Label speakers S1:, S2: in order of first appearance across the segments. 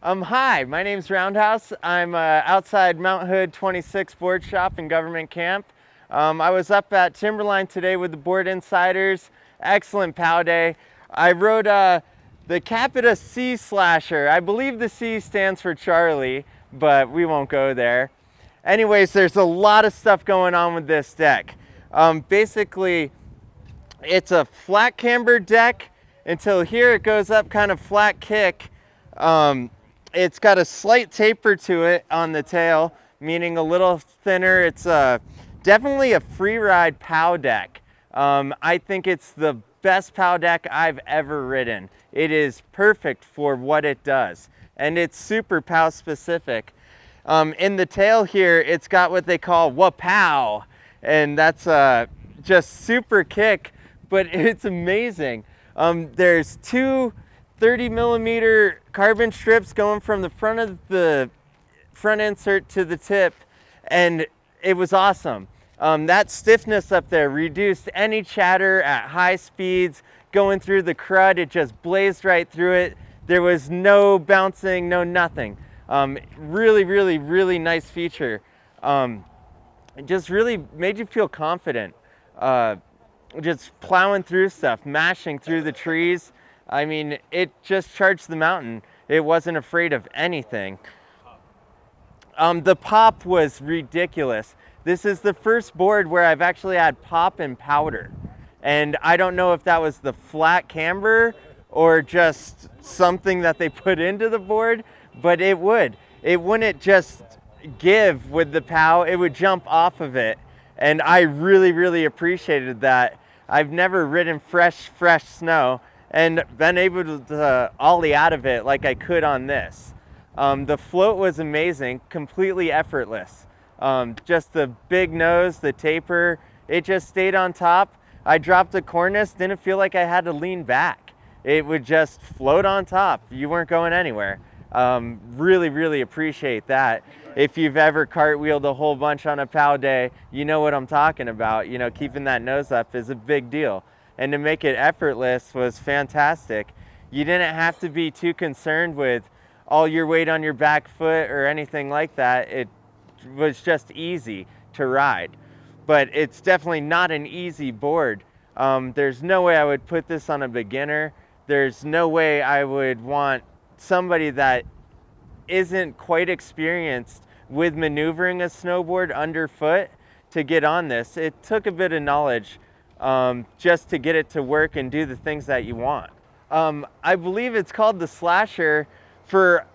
S1: Hi, my name's Roundhouse. I'm outside Mount Hood 26 board shop and government camp. I was up at Timberline today with the Board Insiders. Excellent POW day. I rode the CAPiTA C Slasher. I believe the C stands for Charlie, but we won't go there. Anyways, there's a lot of stuff going on with this deck. Basically, it's a flat camber deck until here it goes up kind of flat kick. It's got a slight taper to it on the tail, meaning a little thinner. It's definitely a free ride POW deck. I think it's the best POW deck I've ever ridden. It is perfect for what it does, and it's super POW specific. In the tail here, it's got what they call WA-POW, and that's just super kick, but it's amazing. There's two 30mm carbon strips going from the front of the front insert to the tip, and it was awesome. That stiffness up there reduced any chatter at high speeds going through the crud. It just blazed right through it. There was no bouncing, no nothing. Really nice feature. It just really made you feel confident. Just plowing through stuff, mashing through the trees. I mean, it just charged the mountain. It wasn't afraid of anything. The pop was ridiculous. This is the first board where I've actually had pop and powder. And I don't know if that was the flat camber or just something that they put into the board, but it wouldn't just give with the POW, it would jump off of it. And I really appreciated that. I've never ridden fresh snow and been able to ollie out of it like I could on this. The float was amazing, completely effortless. Just the big nose, the taper, it just stayed on top. I dropped the cornice, didn't feel like I had to lean back. It would just float on top. You weren't going anywhere. Really appreciate that. If you've ever cartwheeled a whole bunch on a POW day, you know what I'm talking about. You know, keeping that nose up is a big deal. And to make it effortless was fantastic. You didn't have to be too concerned with all your weight on your back foot or anything like that. It was just easy to ride. But it's definitely not an easy board. There's no way I would put this on a beginner. There's no way I would want somebody that isn't quite experienced with maneuvering a snowboard underfoot to get on this. It took a bit of knowledge just to get it to work and do the things that you want. I believe it's called the Slasher for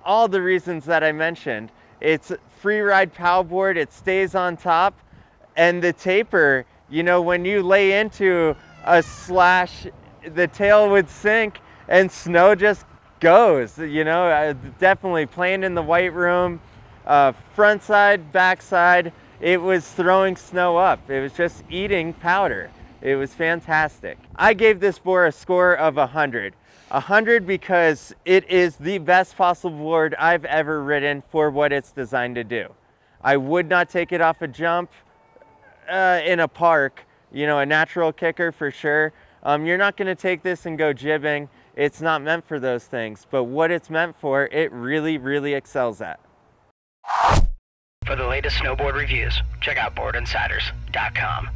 S1: all the reasons that I mentioned. It's free ride POW board, it stays on top, and the taper, you know, when you lay into a slash, the tail would sink and snow just goes, you know. Definitely playing in the white room, front side, back side, it was throwing snow up. It was just eating powder. It was fantastic. I gave this board a score of 100. 100 because it is the best possible board I've ever ridden for what it's designed to do. I would not take it off a jump in a park, you know, a natural kicker for sure. You're not gonna take this and go jibbing. It's not meant for those things, but what it's meant for, it really excels at.
S2: For the latest snowboard reviews, check out boardinsiders.com.